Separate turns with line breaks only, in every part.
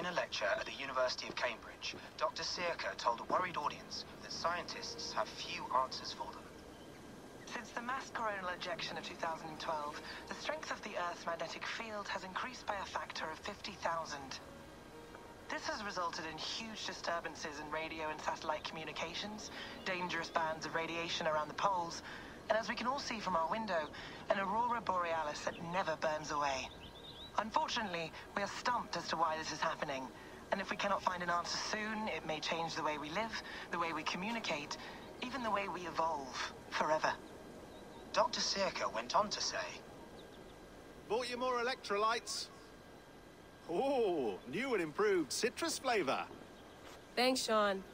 a lecture at the University of Cambridge, Dr. Circa told a worried audience that scientists have few answers for them. Since the mass coronal ejection of 2012, the strength of the Earth's magnetic field has increased by a factor of 50,000. This has resulted in huge disturbances in radio and satellite communications, dangerous bands of radiation around the poles, and as we can all see from our window, an aurora borealis that never burns away. Unfortunately, we are stumped as to why this is happening, and if we cannot find an answer soon, it may change the way we live, the way we communicate, even the way we evolve forever. Dr. Circa went on to say,
"Bought you more electrolytes? Oh, new and improved citrus flavor."
Thanks, Sean.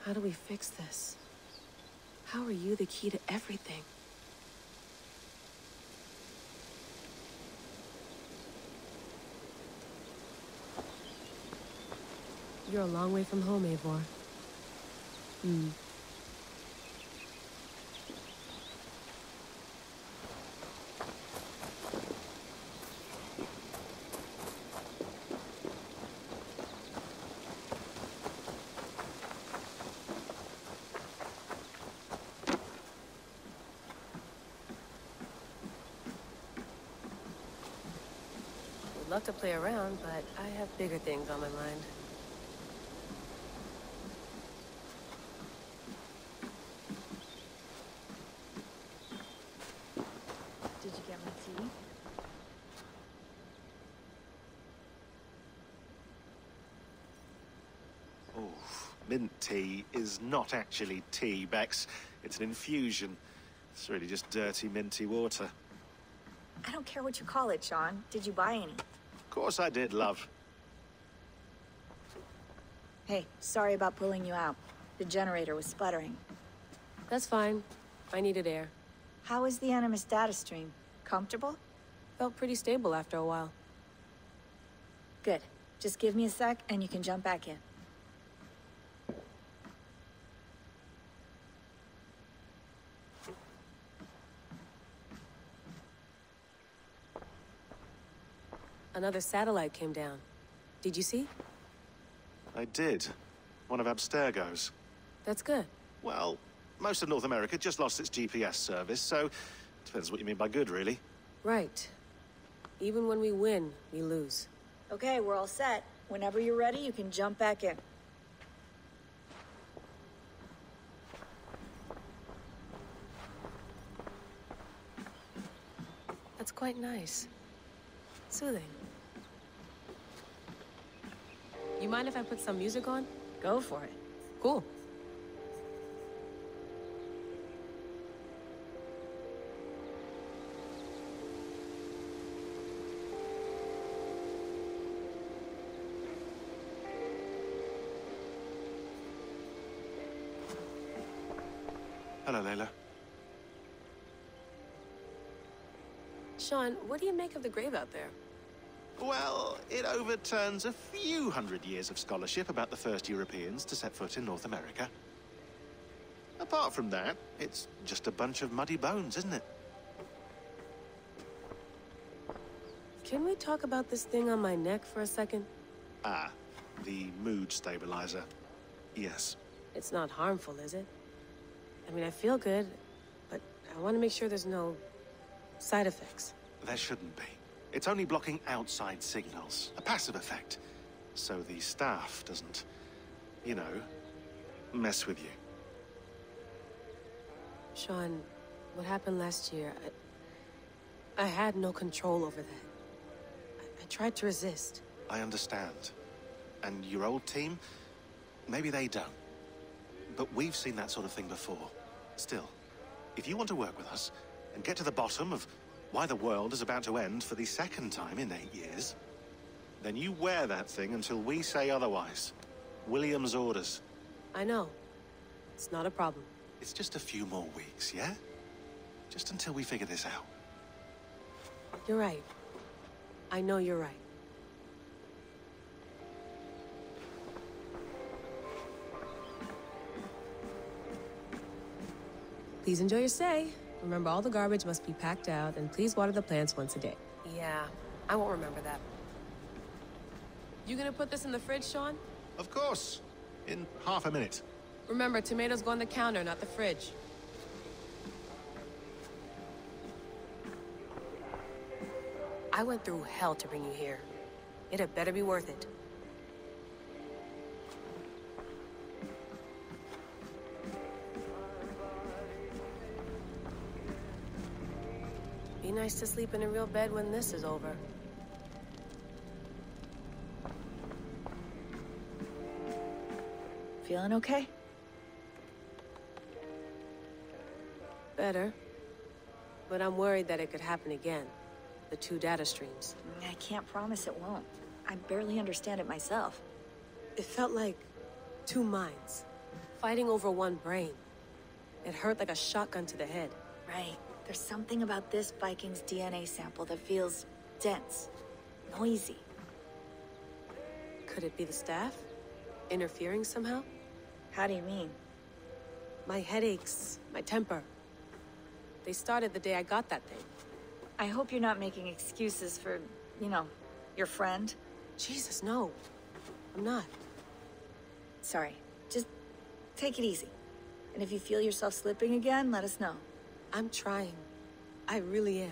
How do we fix this? How are you the key to everything? You're a long way from home, Eivor. Would love to play around, but I have bigger things on my mind.
Did you get my tea?
Oh, mint tea is not actually tea, Bex. It's an infusion. It's really just dirty, minty water.
I don't care what you call it, Sean. Did you buy any?
Of course I did, love.
Hey, sorry about pulling you out. The generator was sputtering.
That's fine. I needed air.
How is the Animus data stream? Comfortable?
Felt pretty stable after a while.
Good. Just give me a sec and you can jump back in.
Another satellite came down. Did you see?
I did. One of Abstergo's.
That's good.
Well, most of North America just lost its GPS service, so depends what you mean by good, really.
Right. Even when we win, we lose.
Okay, we're all set. Whenever you're ready, you can jump back in.
That's quite nice. Soothing. You mind if I put some music on?
Go for it.
Cool.
Hello, Layla.
Sean, what do you make of the grave out there?
Well, it overturns a few hundred years of scholarship about the first Europeans to set foot in North America. Apart from that, it's just a bunch of muddy bones, isn't it?
Can we talk about this thing on my neck for a second?
Ah, the mood stabilizer. Yes.
It's not harmful, is it? I mean, I feel good, but I want to make sure there's no side effects.
There shouldn't be. It's only blocking outside signals, a passive effect, so the staff doesn't, you know, mess with you.
Sean, what happened last year, I had no control over that. I tried to resist.
I understand. And your old team, maybe they don't. But we've seen that sort of thing before. Still, if you want to work with us and get to the bottom of why the world is about to end for the second time in 8 years, then you wear that thing until we say otherwise. William's orders.
I know. It's not a problem.
It's just a few more weeks, yeah? Just until we figure this out.
You're right. I know you're right. Please enjoy your stay. Remember, all the garbage must be packed out, and please water the plants once a day. Yeah, I won't remember that. You gonna put this in the fridge, Sean?
Of course. In half a minute.
Remember, tomatoes go on the counter, not the fridge. I went through hell to bring you here. It had better be worth it. Be nice to sleep in a real bed when this is over.
Feeling okay?
Better. But I'm worried that it could happen again. The two data streams.
I can't promise it won't. I barely understand it myself.
It felt like two minds, fighting over one brain. It hurt like a shotgun to the head.
Right. There's something about this Viking's DNA sample that feels dense, noisy.
Could it be the staff? Interfering somehow?
How do you mean?
My headaches, my temper. They started the day I got that thing.
I hope you're not making excuses for, you know, your friend.
Jesus, no. I'm not.
Sorry. Just take it easy. And if you feel yourself slipping again, let us know.
I'm trying. I really am.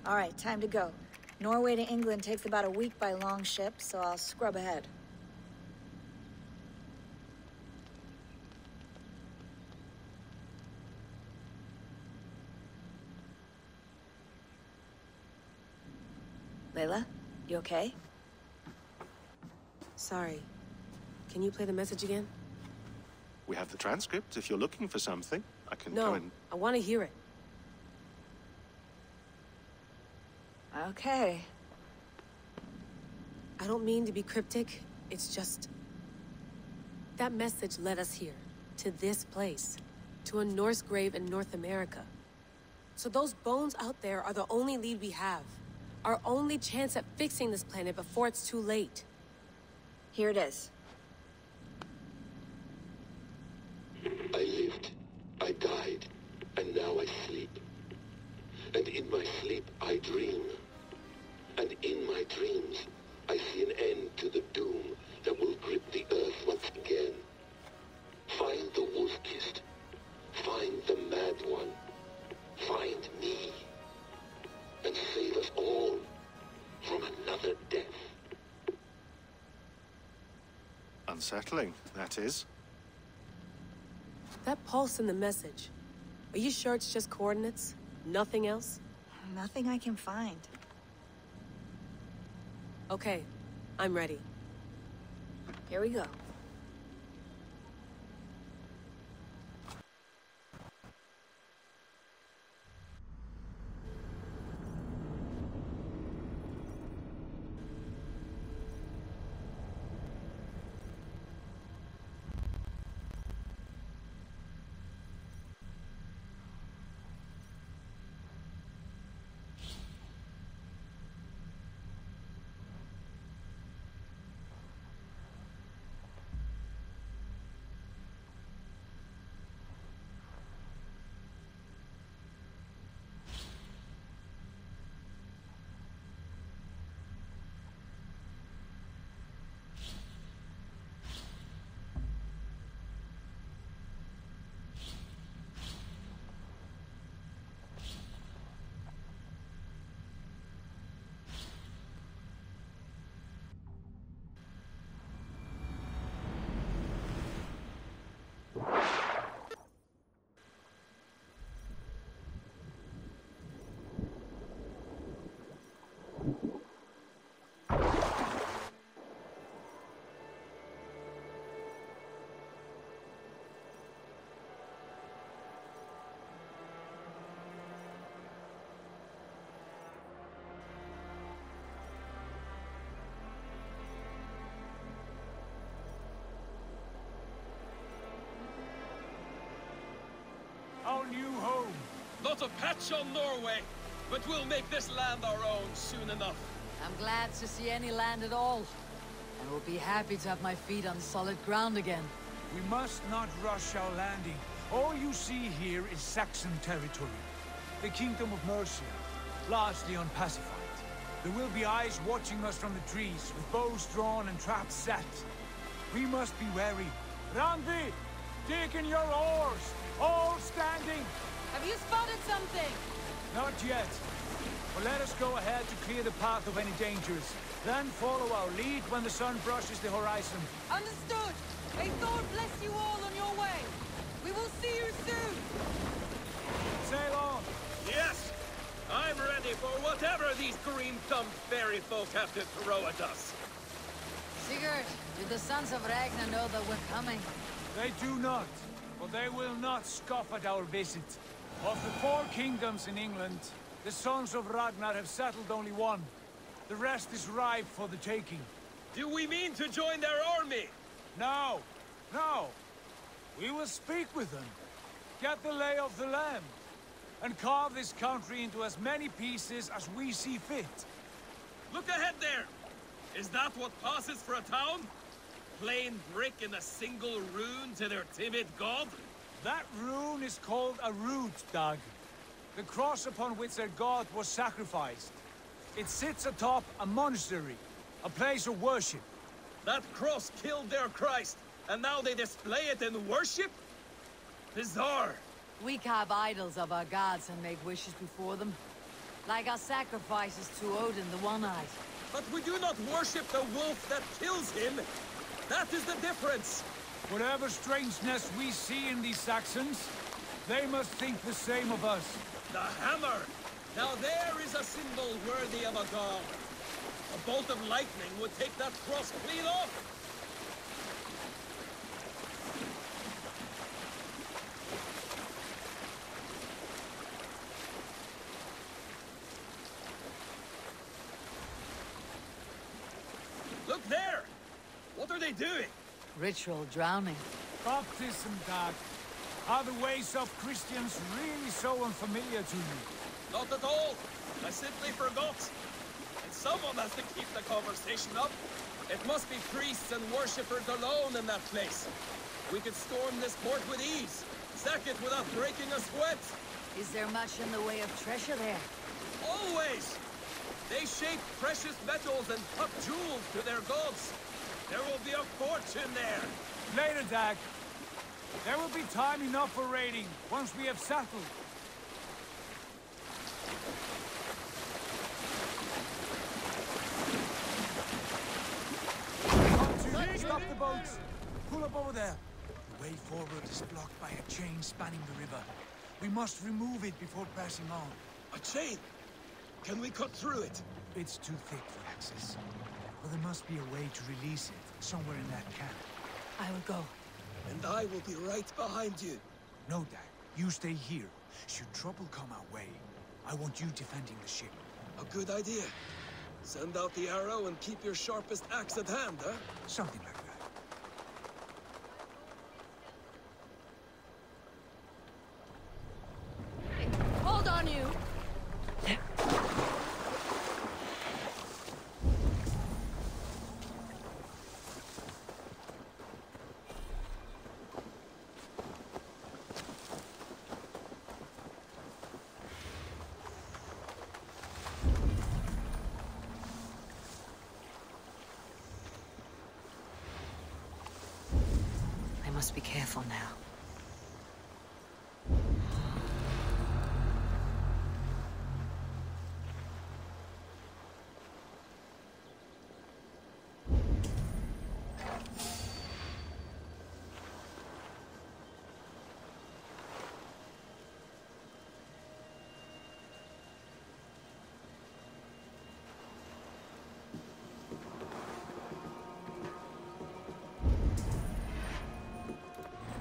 All right, time to go. Norway to England takes about a week by long ship, so I'll scrub ahead. Layla, you okay?
Sorry. Can you play the message again?
We have the transcript if you're looking for something. I can
No,
go and...
I want to hear it.
Okay.
I don't mean to be cryptic. It's just... that message led us here. To this place. To a Norse grave in North America. So those bones out there are the only lead we have. Our only chance at fixing this planet before it's too late.
Here it is.
I lived, I died, and now I sleep. And in my sleep I dream. And in my dreams I see an end to the doom that will grip the earth once again. Find the wolf-kissed. Find the mad one. Find me. And save us all from another death.
Unsettling, that is.
That pulse in the message. Are you sure it's just coordinates? Nothing else?
Nothing I can find.
Okay, I'm ready.
Here we go.
a patch on Norway, but we'll make this land our own soon enough.
I'm glad to see any land at all. And will be happy to have my feet on solid ground again.
We must not rush our landing. All you see here is Saxon territory. The Kingdom of Mercia, largely unpacified. There will be eyes watching us from the trees, with bows drawn and traps set. We must be wary. Randi! Dig in your oars! All standing!
Have you spotted something?
Not yet. But let us go ahead to clear the path of any dangers. Then follow our lead when the sun brushes the horizon.
Understood! May Thor bless you all on your way! We will see you soon!
Sail on!
Yes! I'm ready for whatever these green-thumbed fairy folk have to throw at us.
Sigurd, do the Sons of Ragnar know that we're coming?
They do not, but they will not scoff at our visit. Of the 4 kingdoms in England, the Sons of Ragnar have settled only one. The rest is ripe for the taking.
Do we mean to join their army?
No, no. We will speak with them, get the lay of the land, and carve this country into as many pieces as we see fit.
Look ahead there! Is that what passes for a town? Plain brick in a single rune to their timid god?
That rune is called a root, Dag. The cross upon which their god was sacrificed. It sits atop a monastery, a place of worship.
That cross killed their Christ, and now they display it in worship? Bizarre.
We carve idols of our gods and make wishes before them. Like our sacrifices to Odin the One-Eyed.
But we do not worship the wolf that kills him. That is the difference.
Whatever strangeness we see in these Saxons, they must think the same of us.
The hammer! Now there is a symbol worthy of a god. A bolt of lightning would take that cross clean off. Look there! What are they doing?
Ritual drowning.
Baptism, Dag. Are the ways of Christians really so unfamiliar to you?
Not at all. I simply forgot. And someone has to keep the conversation up. It must be priests and worshippers alone in that place. We could storm this port with ease. Sack it without breaking a sweat.
Is there much in the way of treasure there?
Always! They shape precious metals and cut jewels to their gods. There will be a fortune there.
Later, Dag. There will be time enough for raiding, once we have settled. Stop the boats! Pull up over there. The way forward is blocked by a chain spanning the river. We must remove it before passing on.
A chain? Can we cut through it?
It's too thick for access. But there must be a way to release it, somewhere in that camp.
I will go.
And I will be right behind you.
No, Dag. You stay here. Should trouble come our way, I want you defending the ship.
A good idea. Send out the arrow and keep your sharpest axe at hand, huh?
Something like that.
Hold on, you! I must be careful now.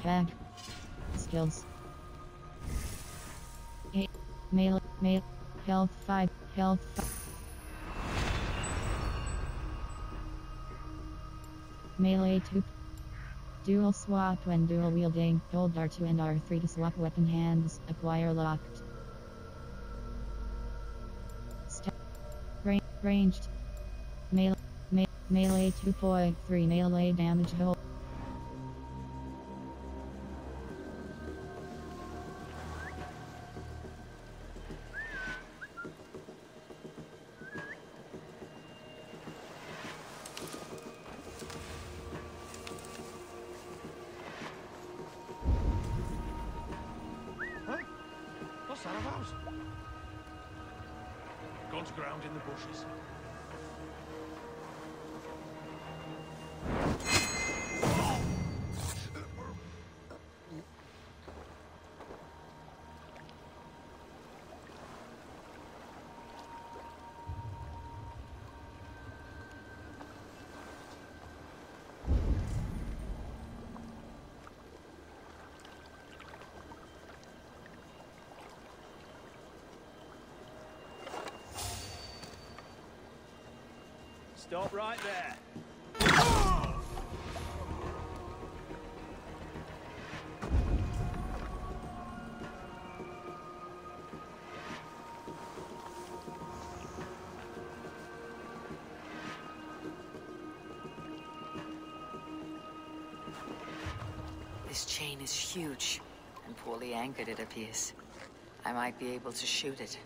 Tag. Skills. 8. Melee. Health 5. Health 5. Melee 2. Dual swap when dual wielding. Hold R2 and R3 to swap weapon hands. Acquire locked. Ranged. Melee 2.3 melee damage hold.
What's that about? Gone to ground in the bushes.
Stop right there.
This chain is huge, and poorly anchored, it appears. I might be able to shoot it.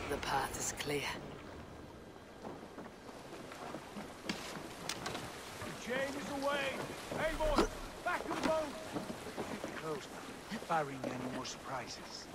The path is clear.
The chain is away! Hey, boy! Back to the boat! Get close now. Barring any more surprises.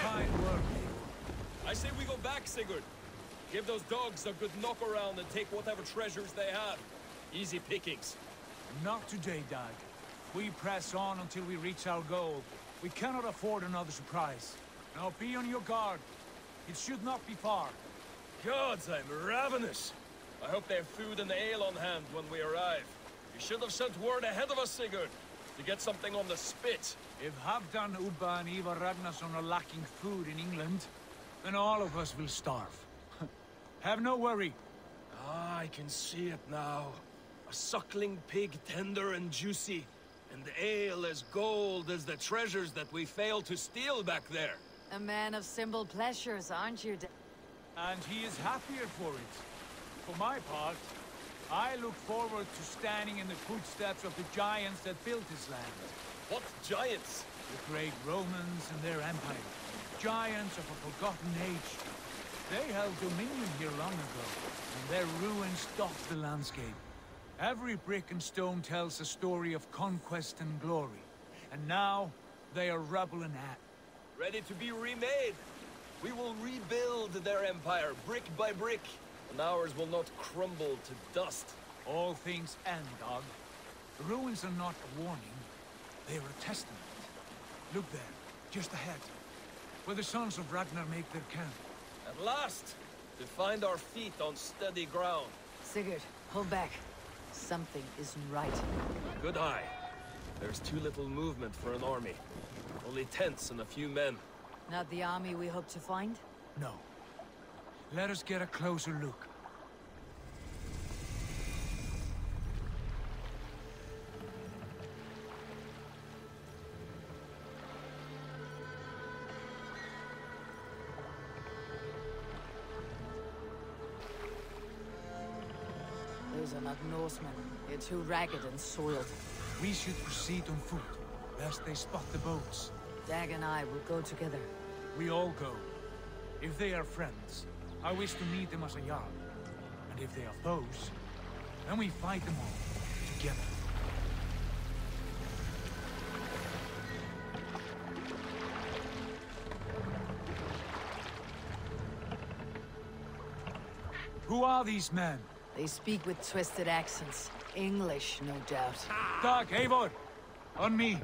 Fine work.
I say we go back, Sigurd. Give those dogs a good knock around and take whatever treasures they have. Easy pickings.
Not today, Dag. We press on until we reach our goal. We cannot afford another surprise. Now be on your guard. It should not be far.
Gods, I'm ravenous. I hope they have food and ale on hand when we arrive. You should have sent word ahead of us, Sigurd, to get something on the spit.
If Halfdan, Ubba and Ivar Ragnarsson are lacking food in England, then all of us will starve. Have no worry.
Ah, I can see it now. A suckling pig, tender and juicy, and ale as gold as the treasures that we failed to steal back there.
A man of simple pleasures, aren't you,
And he is happier for it. For my part, I look forward to standing in the footsteps of the giants that built this land.
What giants?
The great Romans and their empire. Giants of a forgotten age. They held dominion here long ago, and their ruins dot the landscape. Every brick and stone tells a story of conquest and glory. And now, they are rubble and ash.
Ready to be remade. We will rebuild their empire, brick by brick, and ours will not crumble to dust.
All things end, Dog. The ruins are not a warning. They are a testament. Look there, just ahead, where the sons of Ragnar make their camp.
At last, to find our feet on steady ground.
Sigurd, hold back. Something isn't right.
Good eye. There's too little movement for an army. Only tents and a few men.
Not the army we hope to find?
No. Let us get a closer look.
Those are not Norsemen. They're too ragged and soiled.
We should proceed on foot, lest they spot the boats.
Dag and I will go together.
We all go. If they are friends, I wish to meet them as a Jarl. And if they are foes, then we fight them all, together. Who are these men?
They speak with twisted accents. English, no doubt.
Dag, Eivor! On me!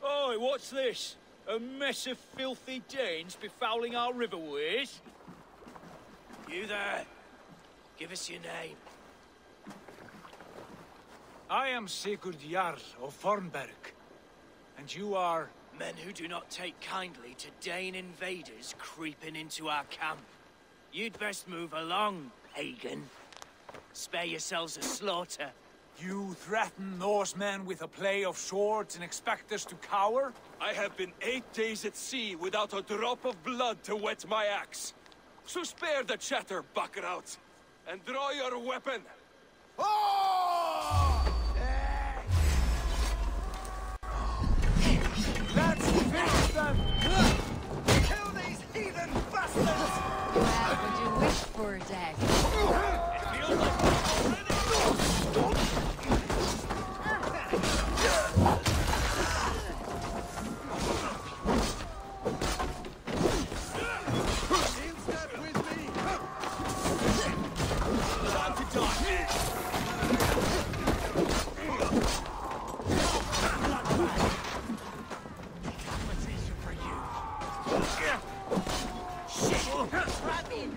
Oi, what's this? A mess of filthy Danes befouling our riverways?
You there! Give us your name.
I am Sigurd Jarl of Fornberg. And you are...
Men who do not take kindly to Dane invaders creeping into our camp. You'd best move along, pagan. Spare yourselves a slaughter.
You threaten Norsemen with a play of swords and expect us to cower?
I have been 8 days at sea without a drop of blood to wet my axe. So spare the chatter, Buckraut, and draw your weapon.
Let's finish them!
Kill these heathen bastards!
Have what you wish for, Dag.
It feels like already...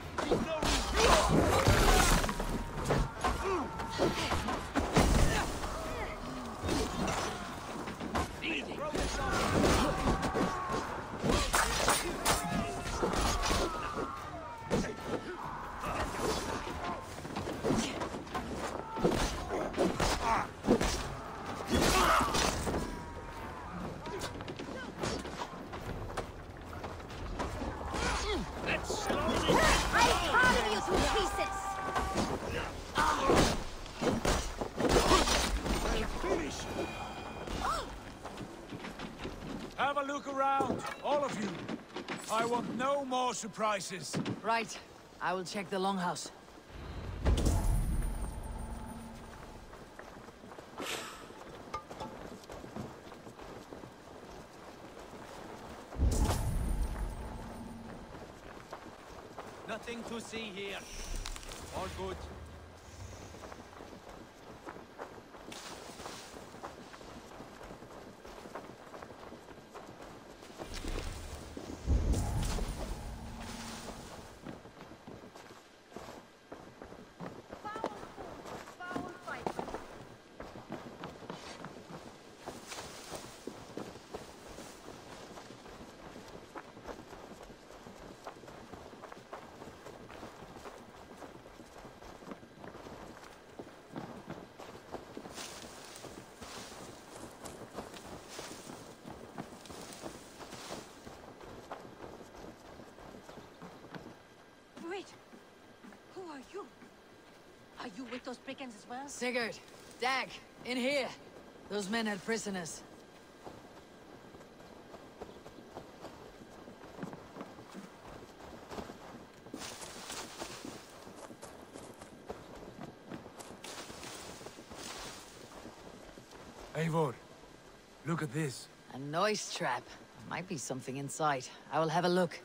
Have a look around, all of you. I want no more surprises.
Right. I will check the longhouse.
Nothing to see here. All good.
Wait! Who are you? Are you with those brigands as well?
Sigurd! Dag! In here! Those men had prisoners.
Eivor, look at this.
A noise trap. Might be something inside. I will have a look.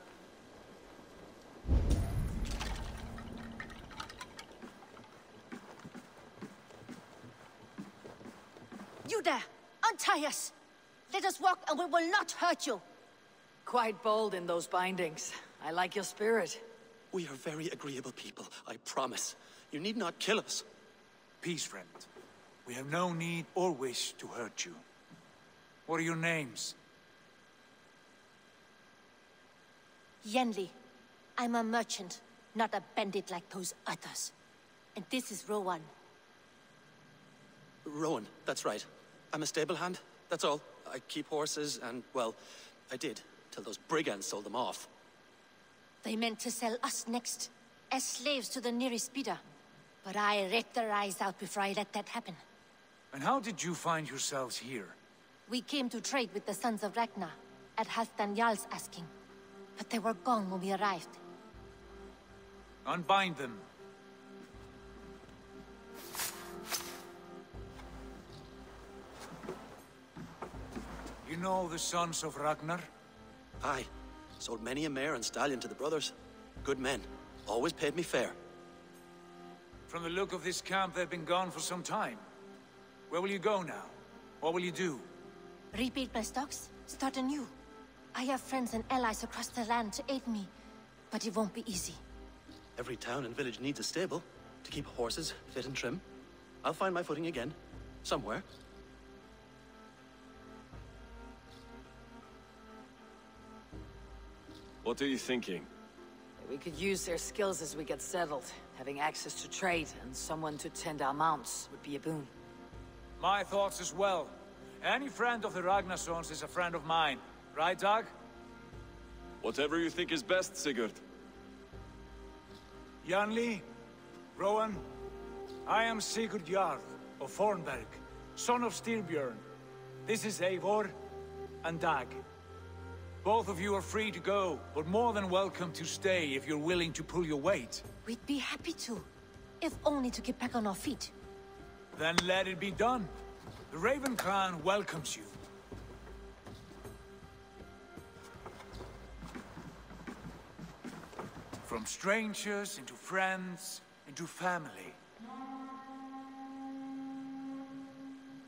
You there! Untie us! Let us walk and we will not hurt you!
Quite bold in those bindings. I like your spirit.
We are very agreeable people, I promise. You need not kill us.
Peace, friend. We have no need or wish to hurt you. What are your names?
Yenli. I'm a merchant, not a bandit like those others. And this is Rowan.
Rowan, that's right. I'm a stable hand, that's all. I keep horses and, well, I did, till those brigands sold them off.
They meant to sell us next, as slaves to the nearest bidder. But I ripped their eyes out before I let that happen.
And how did you find yourselves here?
We came to trade with the Sons of Ragnar, at Halfdan Jarl's asking. But they were gone when we arrived.
Unbind them. You know the Sons of Ragnar?
Aye. Sold many a mare and stallion to the brothers. Good men. Always paid me fair.
From the look of this camp, they've been gone for some time. Where will you go now? What will you do?
Rebuild my stocks, start anew. I have friends and allies across the land to aid me, but it won't be easy.
Every town and village needs a stable to keep horses fit and trim. I'll find my footing again. Somewhere.
What are you thinking?
We could use their skills as we get settled. Having access to trade and someone to tend our mounts would be a boon.
My thoughts as well. Any friend of the Ragnarsons is a friend of mine. Right, Dag?
Whatever you think is best, Sigurd.
Janli, Rowan, I am Sigurd Jarl of Fornberg, son of Styrbjörn. This is Eivor and Dag. Both of you are free to go, but more than welcome to stay if you're willing to pull your weight.
We'd be happy to, if only to get back on our feet.
Then let it be done. The Raven Clan welcomes you. From strangers into friends, into family.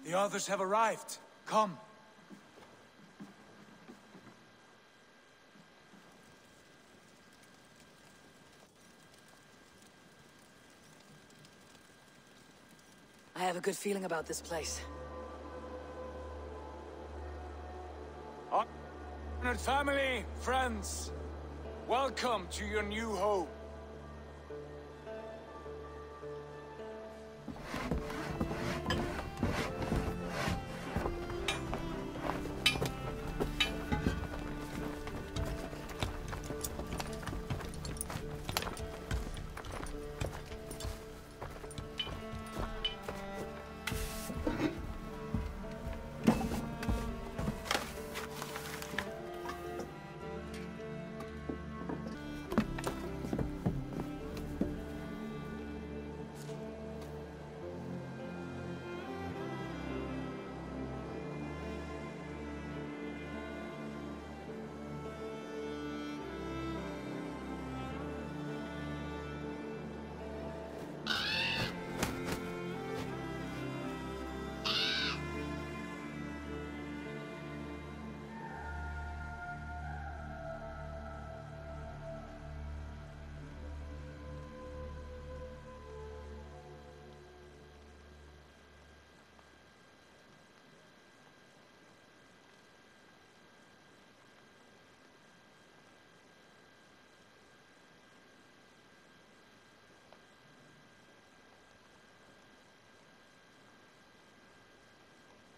The others have arrived. Come.
I have a good feeling about this place.
Honored family, friends, welcome to your new home.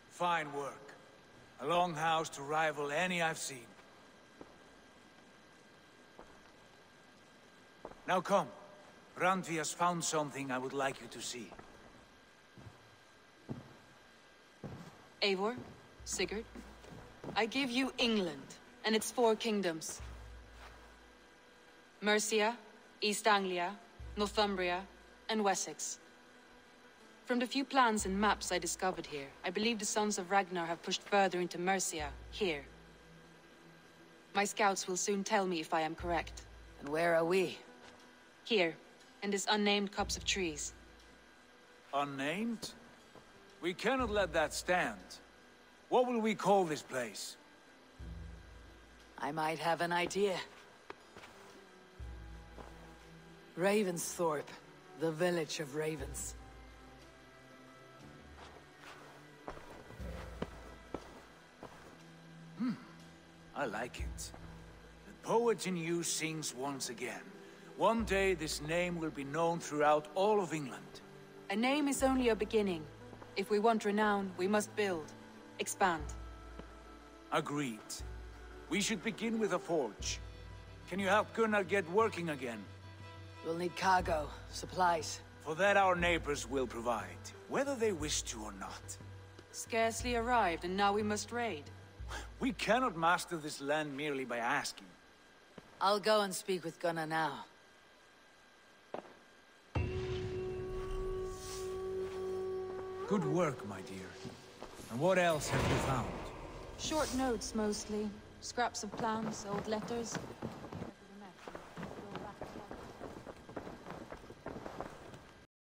Fine work. A longhouse to rival any I've seen. Now come. Randvi has found something I would like you to see.
Eivor, Sigurd, I give you England and its 4 kingdoms. Mercia, East Anglia, Northumbria, and Wessex. From the few plans and maps I discovered here, I believe the Sons of Ragnar have pushed further into Mercia, here. My scouts will soon tell me if I am correct.
And where are we?
Here, in this unnamed copse of trees.
Unnamed? We cannot let that stand. What will we call this place?
I might have an idea. Ravensthorpe, the village of ravens.
I like it. poet in you sings once again. One day this name will be known throughout all of England.
A name is only a beginning. If we want renown, we must build. Expand.
Agreed. We should begin with a forge. Can you help Gunnar get working again?
We'll need cargo, supplies.
For that our neighbors will provide, whether they wish to or not.
Scarcely arrived, and now we must raid.
We cannot master this land merely by asking.
I'll go and speak with Gunnar now.
Good work, my dear. And what else have you found?
Short notes, mostly. Scraps of plans, old letters.